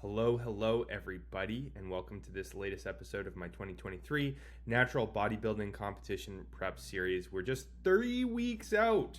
Hello, everybody, and welcome to this latest episode of my 2023 Natural Bodybuilding Competition Prep Series. We're just 3 weeks out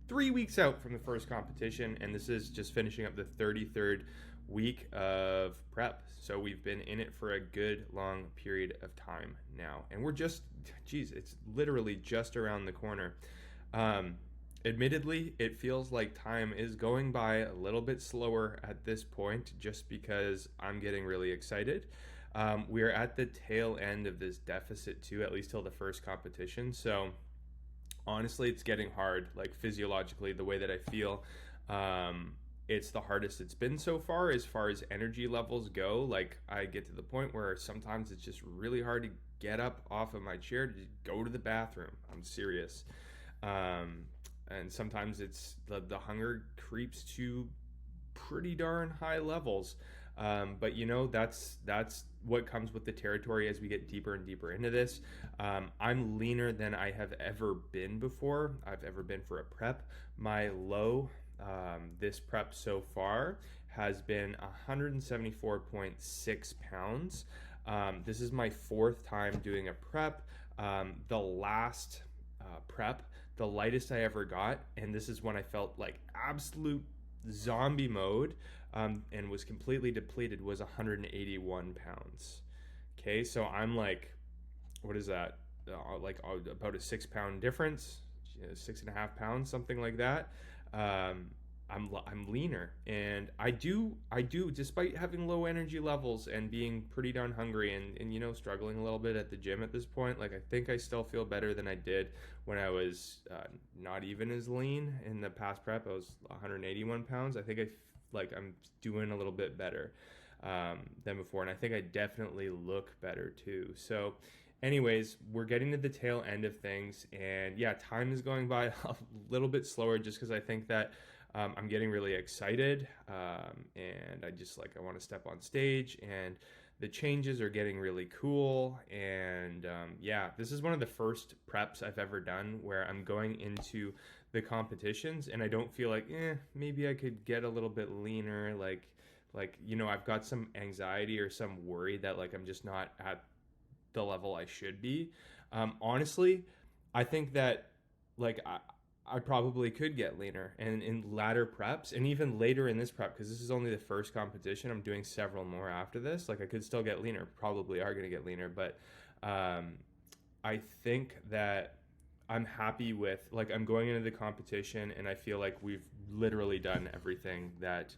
from the first competition, and this is just finishing up the 33rd week of prep. So we've been in it for a good long period of time now, and it's literally just around the corner. Admittedly, it feels like time is going by a little bit slower at this point just because I'm getting really excited. We are at the tail end of this deficit too, at least till the first competition. So honestly, it's getting hard, like physiologically, the way that I feel. It's the hardest it's been so far as energy levels go. Like, I get to the point where sometimes it's just really hard to get up off of my chair to go to the bathroom. I'm serious. And sometimes it's the hunger creeps to pretty darn high levels. But that's what comes with the territory as we get deeper and deeper into this. I'm leaner than I have ever been before. I've ever been for a prep. My low this prep so far has been 174.6 pounds. This is my fourth time doing a prep. The last prep, the lightest I ever got, and this is when I felt like absolute zombie mode, and was completely depleted, was 181 pounds. Okay, so I'm like, what is that? About a 6 pound difference, 6.5 pounds, something like that. I'm leaner, and I do despite having low energy levels and being pretty darn hungry and struggling a little bit at the gym at this point. Like, I think I still feel better than I did when I was not even as lean in the past prep. I was 181 pounds. I think I'm doing a little bit better than before, and I think I definitely look better too. So anyways, we're getting to the tail end of things, and yeah, time is going by a little bit slower just because I think that I'm getting really excited, and I want to step on stage, and the changes are getting really cool. And this is one of the first preps I've ever done where I'm going into the competitions and I don't feel like, maybe I could get a little bit leaner. I've got some anxiety or some worry that I'm just not at the level I should be. Honestly, I think that I probably could get leaner, and in latter preps and even later in this prep, because this is only the first competition. I'm doing several more after this. I could still get leaner, probably are going to get leaner, but I think that I'm happy with, I'm going into the competition and I feel like we've literally done everything that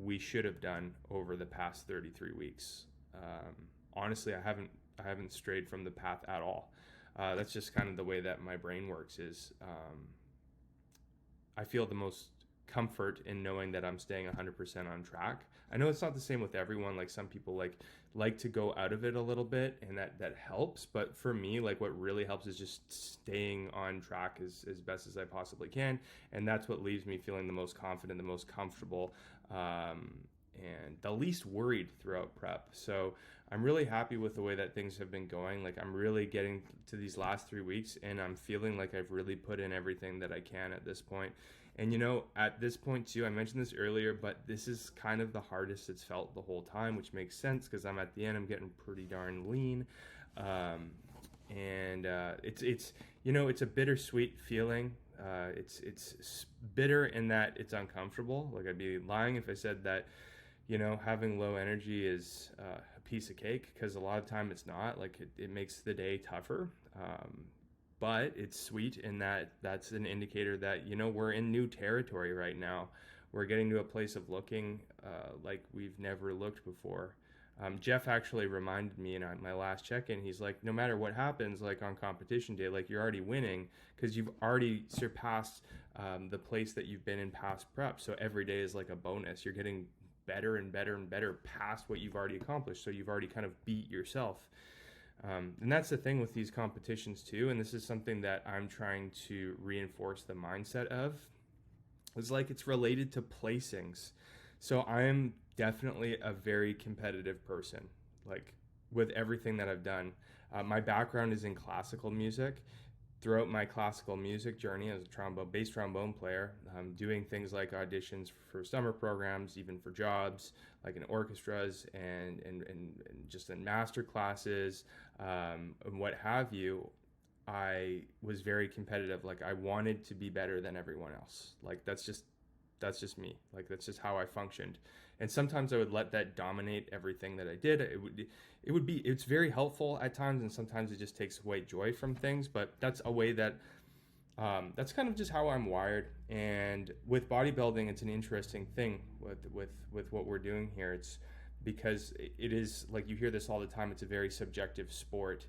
we should have done over the past 33 weeks. Honestly, I haven't strayed from the path at all. That's just kind of the way that my brain works. I feel the most comfort in knowing that I'm staying 100% on track. I know it's not the same with everyone. Like, some people like to go out of it a little bit, and that helps. But for me, what really helps is just staying on track as best as I possibly can, and that's what leaves me feeling the most confident, the most comfortable, and the least worried throughout prep. So I'm really happy with the way that things have been going. I'm really getting to these last 3 weeks, and I'm feeling like I've really put in everything that I can at this point. And at this point too, I mentioned this earlier, but this is kind of the hardest it's felt the whole time, which makes sense because I'm at the end. I'm getting pretty darn lean, and it's a bittersweet feeling. It's bitter in that it's uncomfortable. I'd be lying if I said that having low energy is a piece of cake, because a lot of time it's not. It makes the day tougher, but it's sweet in that that's an indicator that we're in new territory right now. We're getting to a place of looking like we've never looked before. Jeff actually reminded me in my last check-in. He's like, no matter what happens, on competition day, you're already winning because you've already surpassed the place that you've been in past prep. So every day is like a bonus. You're getting better and better and better past what you've already accomplished. So you've already kind of beat yourself. And that's the thing with these competitions too. And this is something that I'm trying to reinforce the mindset of. It's related to placings. So I am definitely a very competitive person, with everything that I've done. My background is in classical music. throughout my classical music journey as a bass trombone player, doing things like auditions for summer programs, even for jobs like in orchestras and just in master classes, and what have you, I was very competitive. Like I wanted to be better than everyone else. Like that's just me. Like that's just how I functioned. And sometimes I would let that dominate everything that I did. It's very helpful at times, and sometimes it just takes away joy from things. But that's a way that that's kind of just how I'm wired. And with bodybuilding, it's an interesting thing with what we're doing here. It's because it is, like, you hear this all the time. It's a very subjective sport.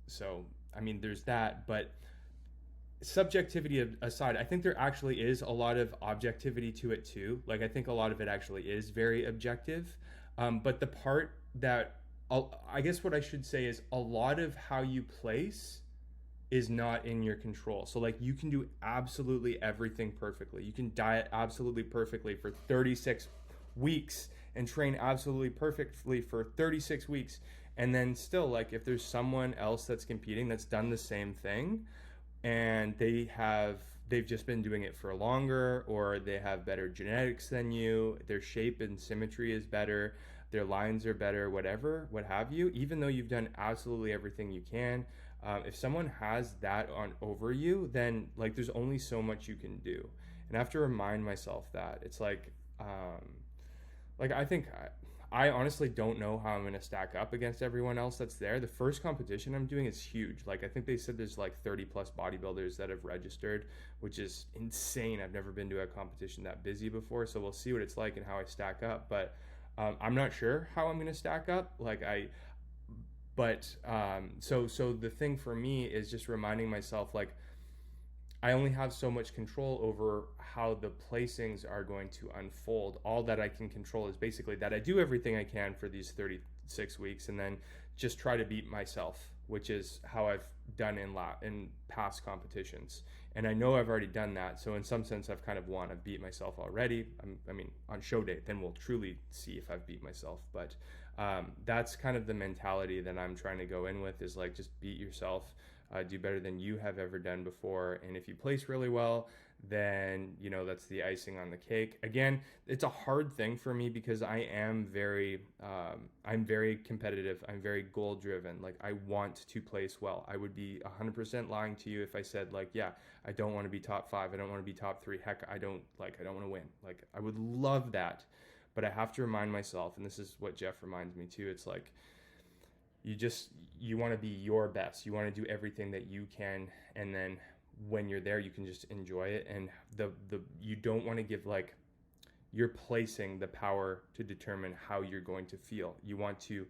So I mean, there's that, but subjectivity aside, I think there actually is a lot of objectivity to it too. Like I think a lot of it actually is very objective. But the part that I guess what I should say is a lot of how you place is not in your control. So like you can do absolutely everything perfectly. You can diet absolutely perfectly for 36 weeks and train absolutely perfectly for 36 weeks. And then still, like, if there's someone else that's competing that's done the same thing, and they've just been doing it for longer, or they have better genetics than you, their shape and symmetry is better, their lines are better, whatever, what have you, even though you've done absolutely everything you can, if someone has that on over you, then like there's only so much you can do. And I have to remind myself that it's like I think I honestly don't know how I'm going to stack up against everyone else that's there. The first competition I'm doing is huge. Like, I think they said there's like 30 plus bodybuilders that have registered, which is insane. I've never been to a competition that busy before. So we'll see what it's like and how I stack up. But I'm not sure how I'm going to stack up. So the thing for me is just reminding myself, like, I only have so much control over how the placings are going to unfold. All that I can control is basically that I do everything I can for these 36 weeks and then just try to beat myself, which is how I've done in past competitions. And I know I've already done that. So in some sense, I've kind of won. I've beat myself already. I mean, on show day, then we'll truly see if I've beat myself. But that's kind of the mentality that I'm trying to go in with, is like, just beat yourself. Do better than you have ever done before. And if you place really well, then, you know, that's the icing on the cake. Again, it's a hard thing for me because I am I'm very competitive. I'm very goal driven. Like, I want to place well. I would be 100% lying to you if I said, like, yeah, I don't want to be top 5. I don't want to be top 3. Heck, I don't want to win. Like, I would love that. But I have to remind myself, and this is what Jeff reminds me too, it's like, you want to be your best. You want to do everything that you can, and then when you're there, you can just enjoy it. And you don't want to give, like, your placing the power to determine how you're going to feel. You want to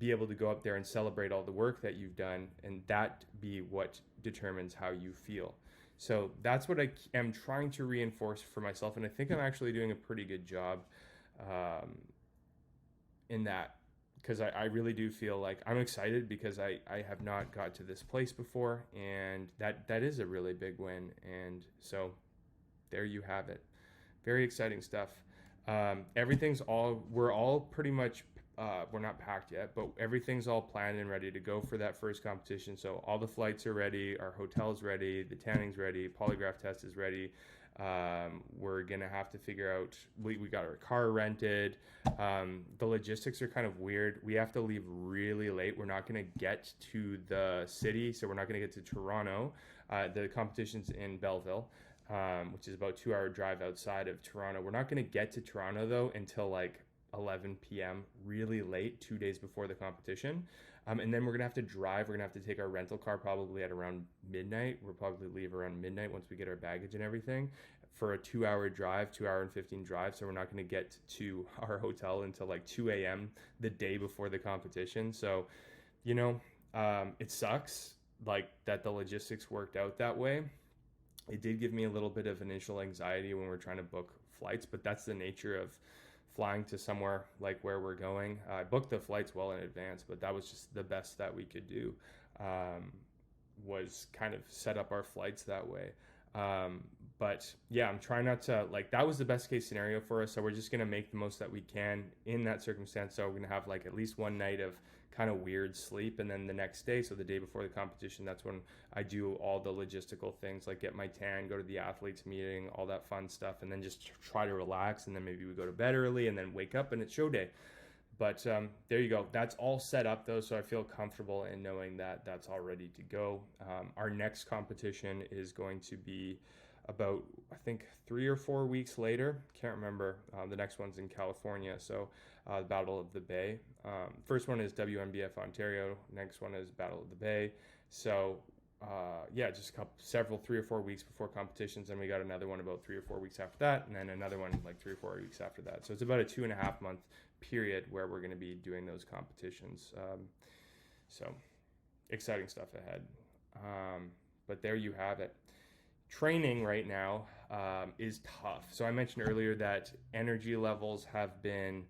be able to go up there and celebrate all the work that you've done, and that be what determines how you feel. So that's what I am trying to reinforce for myself, and I think I'm actually doing a pretty good job in that. Because I really do feel like I'm excited because I have not got to this place before, and that is a really big win. And so there you have it. Very exciting stuff. We're all pretty much, we're not packed yet, but everything's all planned and ready to go for that first competition. So all the flights are ready, our hotel's ready, the tanning's ready, polygraph test is ready. We're gonna have to figure out, we got our car rented. The logistics are kind of weird. We have to leave really late. We're not gonna get to the city, so we're not gonna get to Toronto. The competition's in Belleville, which is about a 2-hour drive outside of Toronto. We're not gonna get to Toronto though until like 11 p.m. really late, 2 days before the competition. And then we're gonna have to drive. We're gonna have to take our rental car probably at around midnight. We'll probably leave around midnight once we get our baggage and everything, for a 2-hour drive, 2-hour and 15 drive. So we're not gonna get to our hotel until like 2 a.m. the day before the competition. So, you know, it sucks like that the logistics worked out that way. It did give me a little bit of initial anxiety when we're trying to book flights, but that's the nature of flying to somewhere like where we're going. I booked the flights well in advance, but that was just the best that we could do, was kind of set up our flights that way. But yeah, I'm trying not to, like, that was the best case scenario for us. So we're just going to make the most that we can in that circumstance. So we're going to have like at least one night of kind of weird sleep. And then the next day, so the day before the competition, that's when I do all the logistical things, like get my tan, go to the athletes meeting, all that fun stuff. And then just try to relax. And then maybe we go to bed early and then wake up and it's show day. But there you go. That's all set up though, so I feel comfortable in knowing that that's all ready to go. Our next competition is going to be about, I think, 3 or 4 weeks later. Can't remember. The next one's in California, so the Battle of the Bay. First one is WNBF Ontario. Next one is Battle of the Bay. So yeah, just several 3 or 4 weeks before competitions, and we got another one about 3 or 4 weeks after that, and then another one like 3 or 4 weeks after that. So it's about a 2.5 month period where we're going to be doing those competitions. So exciting stuff ahead. But there you have it. Training right now is tough. So I mentioned earlier that energy levels have been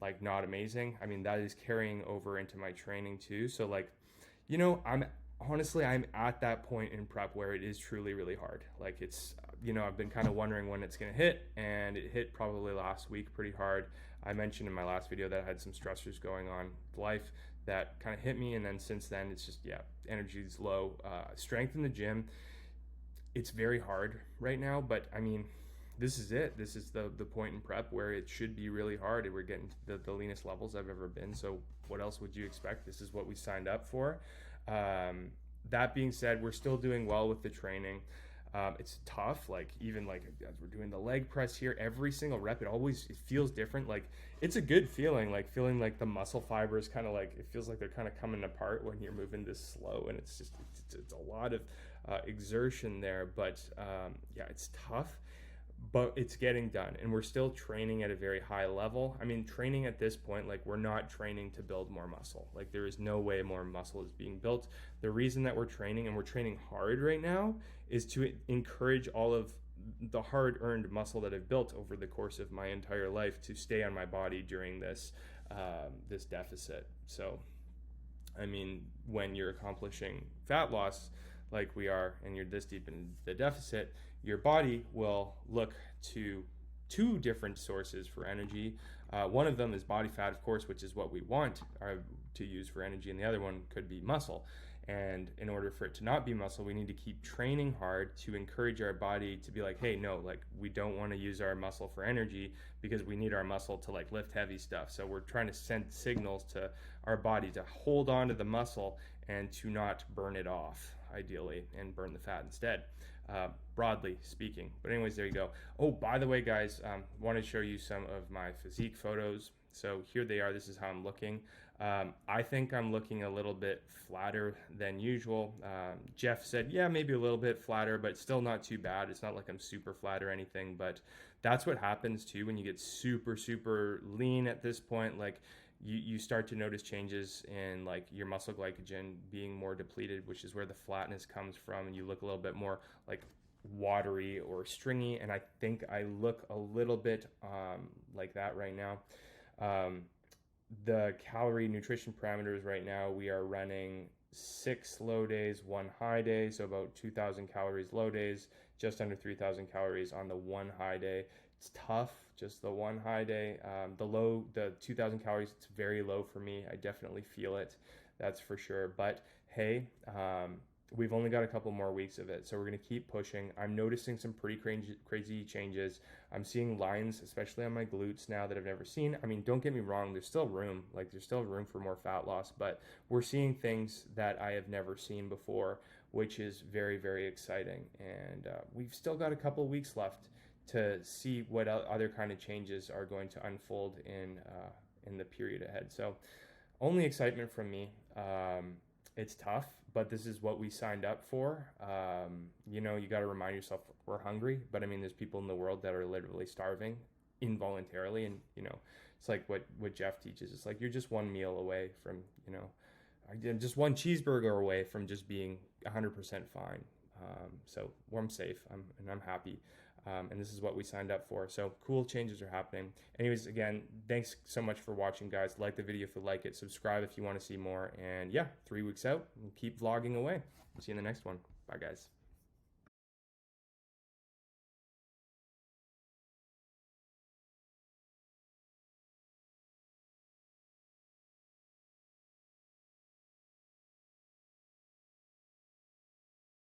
like not amazing. I mean, that is carrying over into my training too. So like, you know, I'm at that point in prep where it is truly really hard. Like it's, you know, I've been kind of wondering when it's going to hit, and it hit probably last week pretty hard. I mentioned in my last video that I had some stressors going on with life that kind of hit me. And then since then it's just, yeah, energy's low. Strength in the gym, it's very hard right now, but I mean, this is it. This is the point in prep where it should be really hard, and we're getting to the leanest levels I've ever been. So what else would you expect? This is what we signed up for. That being said, we're still doing well with the training. It's tough, like even like as we're doing the leg press here, every single rep, it feels different. Like it's a good feeling, like feeling like the muscle fibers kind of like, it feels like they're kind of coming apart when you're moving this slow, and it's just, it's a lot of exertion there, but yeah, it's tough, but it's getting done, and we're still training at a very high level. I mean, training at this point, like we're not training to build more muscle. Like there is no way more muscle is being built. The reason that we're training, and we're training hard right now, is to encourage all of the hard-earned muscle that I've built over the course of my entire life to stay on my body during this this deficit. So I mean, when you're accomplishing fat loss like we are, and you're this deep in the deficit, your body will look to 2 different sources for energy. One of them is body fat, of course, which is what we want to use for energy, and the other one could be muscle. And in order for it to not be muscle, we need to keep training hard to encourage our body to be like, hey, no, like we don't want to use our muscle for energy, because we need our muscle to like lift heavy stuff. So we're trying to send signals to our body to hold on to the muscle and to not burn it off, ideally, and burn the fat instead, broadly speaking. But anyways, there you go. Oh, by the way, guys, want to show you some of my physique photos. So here they are. This is how I'm looking. I think I'm looking a little bit flatter than usual. Jeff said, yeah, maybe a little bit flatter, but still not too bad. It's not like I'm super flat or anything, but that's what happens too when you get super, super lean at this point. Like you start to notice changes in like your muscle glycogen being more depleted, which is where the flatness comes from, and you look a little bit more like watery or stringy, and I think I look a little bit like that right now. The calorie nutrition parameters right now, we are running 6 low days, 1 high day, so about 2,000 calories low days, just under 3,000 calories on the 1 high day. It's tough, just the 1 high day. The 2,000 calories, it's very low for me. I definitely feel it, that's for sure. But hey, we've only got a couple more weeks of it, so we're going to keep pushing. I'm noticing some pretty crazy changes. I'm seeing lines, especially on my glutes now, that I've never seen. I mean, don't get me wrong, there's still room. Like, there's still room for more fat loss, but we're seeing things that I have never seen before, which is very, very exciting. And we've still got a couple weeks left to see what other kind of changes are going to unfold in the period ahead. So only excitement from me. It's tough, but this is what we signed up for. You know, you got to remind yourself we're hungry, but I mean, there's people in the world that are literally starving involuntarily. And, you know, it's like what Jeff teaches. It's like, you're just one meal away from, you know, just one cheeseburger away from just being 100% fine. So I'm safe, and I'm happy. And this is what we signed up for. So cool changes are happening. Anyways, again, thanks so much for watching, guys. Like the video if you like it. Subscribe if you want to see more. And yeah, 3 weeks out, we'll keep vlogging away. See you in the next one. Bye, guys.